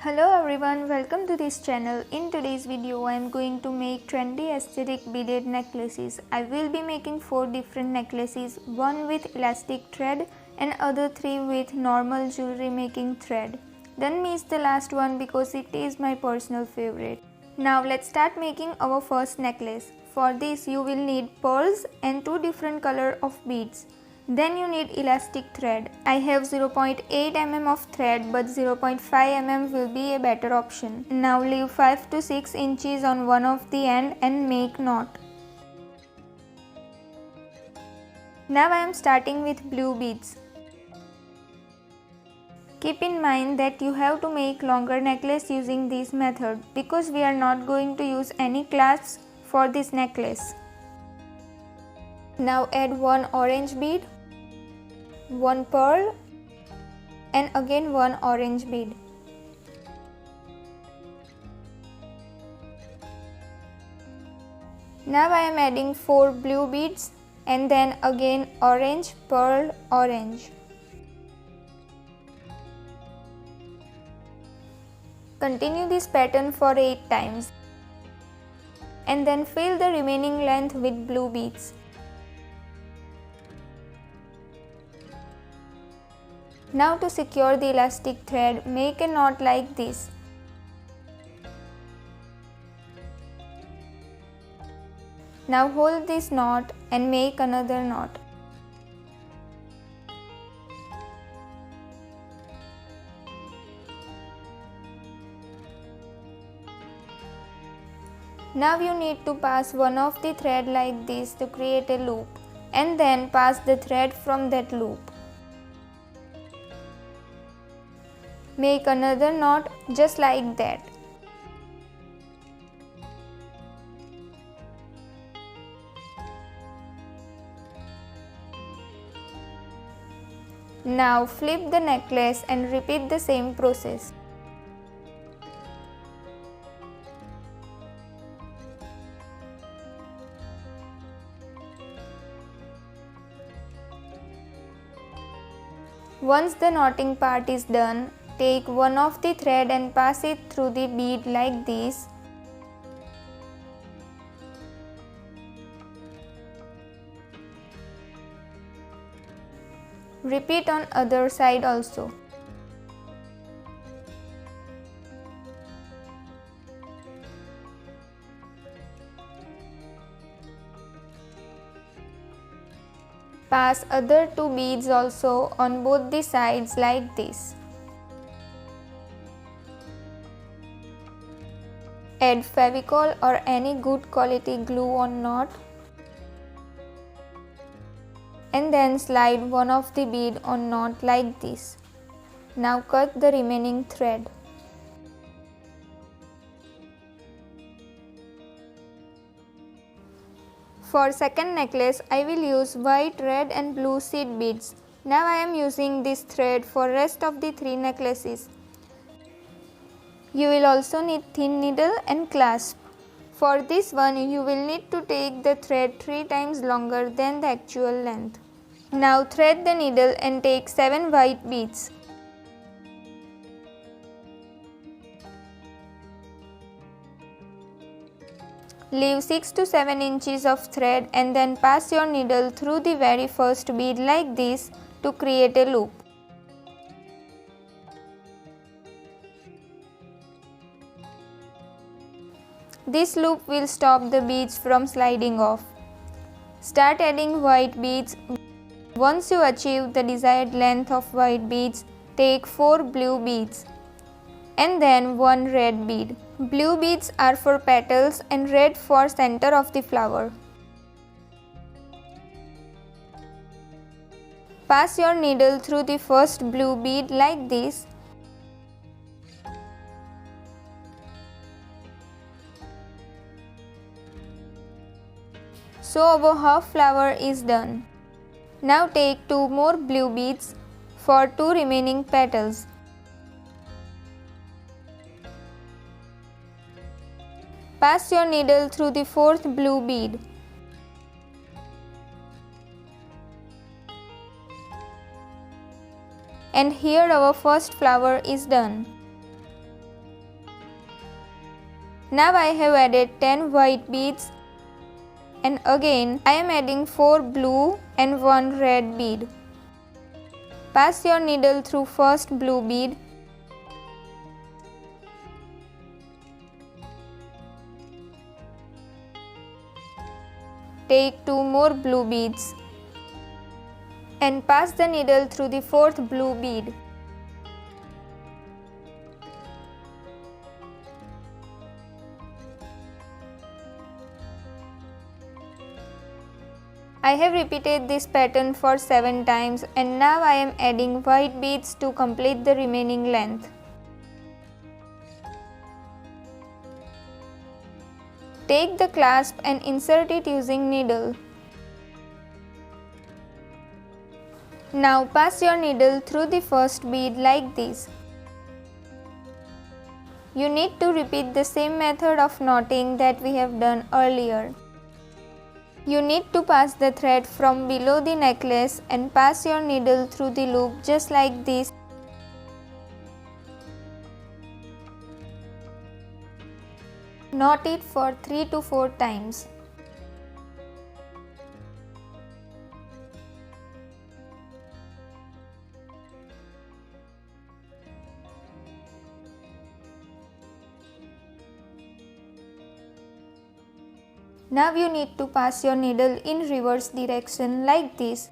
Hello everyone, welcome to this channel. In today's video, I am going to make trendy aesthetic beaded necklaces. I will be making 4 different necklaces, one with elastic thread and other 3 with normal jewelry making thread. Don't miss the last one because it is my personal favorite. Now let's start making our first necklace. For this you will need pearls and 2 different color of beads. Then you need elastic thread. I have 0.8 mm of thread but 0.5 mm will be a better option. Now leave 5 to 6 inches on one of the end and make knot. Now I am starting with blue beads. Keep in mind that you have to make longer necklace using this method because we are not going to use any clasps for this necklace. Now add one orange bead, one pearl and again one orange bead. Now I am adding 4 blue beads and then again orange, pearl, orange. Continue this pattern for 8 times and then fill the remaining length with blue beads. Now to secure the elastic thread, make a knot like this. Now hold this knot and make another knot. Now you need to pass one of the thread like this to create a loop and then pass the thread from that loop. Make another knot just like that. Now flip the necklace and repeat the same process. Once the knotting part is done, take one of the thread and pass it through the bead like this. Repeat on other side also. Pass other 2 beads also on both the sides like this. Add Fevicol or any good quality glue on knot and then slide one of the bead on knot like this. Now cut the remaining thread. For second necklace, I will use white, red and blue seed beads. Now I am using this thread for rest of the 3 necklaces. You will also need thin needle and clasp. For this one, you will need to take the thread 3 times longer than the actual length. Now thread the needle and take 7 white beads. Leave 6 to 7 inches of thread and then pass your needle through the very first bead like this to create a loop. This loop will stop the beads from sliding off. Start adding white beads. Once you achieve the desired length of white beads, take 4 blue beads and then 1 red bead. Blue beads are for petals and red for center of the flower. Pass your needle through the first blue bead like this. So our half flower is done. Now take 2 more blue beads for 2 remaining petals. Pass your needle through the 4th blue bead. And here our first flower is done. Now I have added 10 white beads, and again I am adding 4 blue and 1 red bead. Pass your needle through first blue bead. Take 2 more blue beads and pass the needle through the fourth blue bead. I have repeated this pattern for 7 times, and now I am adding white beads to complete the remaining length. Take the clasp and insert it using needle. Now pass your needle through the first bead like this. You need to repeat the same method of knotting that we have done earlier. You need to pass the thread from below the necklace and pass your needle through the loop just like this. Knot it for 3 to 4 times. Now you need to pass your needle in reverse direction like this.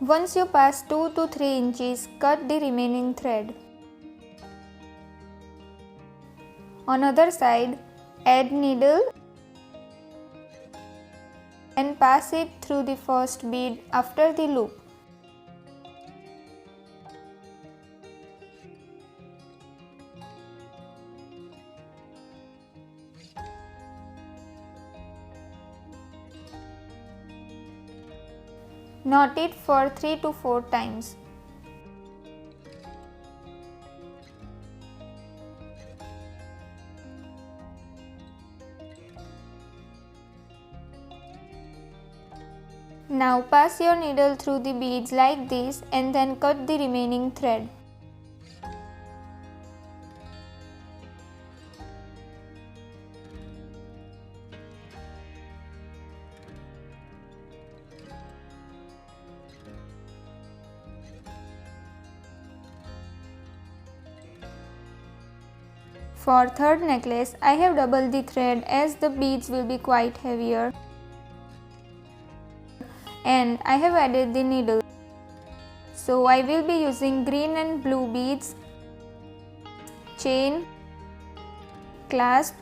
Once you pass 2 to 3 inches, cut the remaining thread. On other side, add needle and pass it through the first bead after the loop. Knot it for 3 to 4 times. Now pass your needle through the beads like this and then cut the remaining thread. For third necklace, I have doubled the thread as the beads will be quite heavier, and I have added the needle. So I will be using green and blue beads, chain, clasp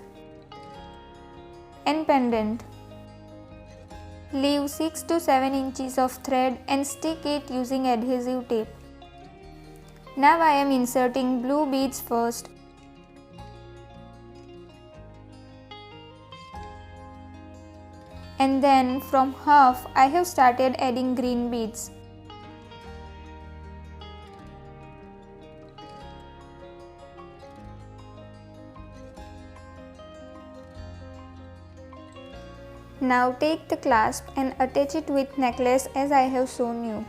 and pendant. Leave 6 to 7 inches of thread and stick it using adhesive tape. Now I am inserting blue beads first. And then from half I have started adding green beads. Now take the clasp and attach it with necklace as I have shown you.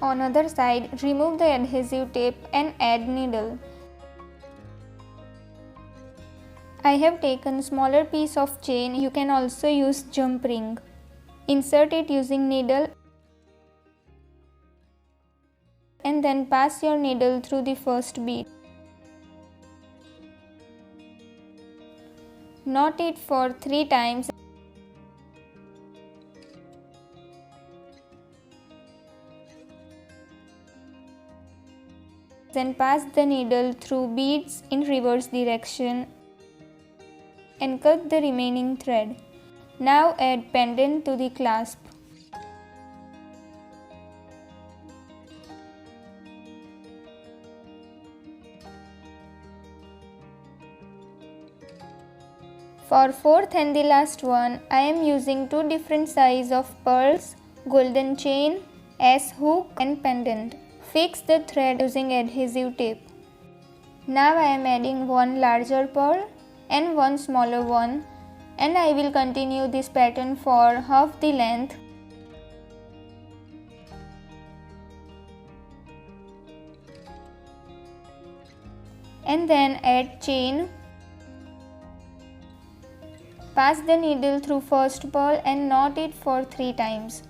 On other side, remove the adhesive tape and add needle. I have taken smaller piece of chain. You can also use jump ring. Insert it using needle and then pass your needle through the first bead. Knot it for 3 times. then pass the needle through beads in reverse direction and cut the remaining thread. Now add pendant to the clasp. For fourth and the last one, I am using two different sizes of pearls, golden chain, S-hook and pendant. Fix the thread using adhesive tape. Now I am adding one larger pearl and one smaller one, and I will continue this pattern for half the length. And then add chain. Pass the needle through first pearl and knot it for 3 times.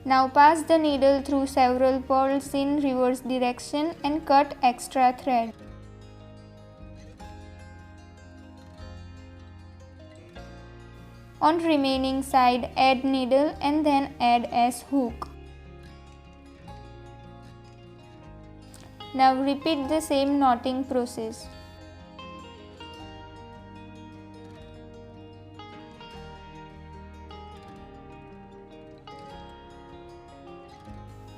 Now pass the needle through several pearls in reverse direction and cut extra thread. On remaining side, add needle and then add S-hook. Now repeat the same knotting process.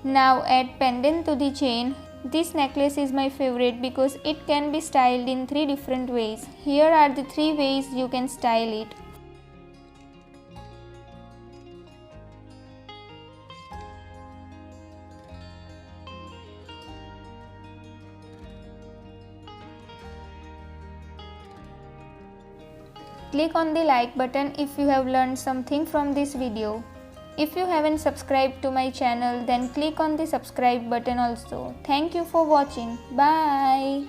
Now add pendant to the chain. This necklace is my favorite because it can be styled in 3 different ways. Here are the 3 ways you can style it. Click on the like button if you have learned something from this video. If you haven't subscribed to my channel, then click on the subscribe button also. Thank you for watching. Bye.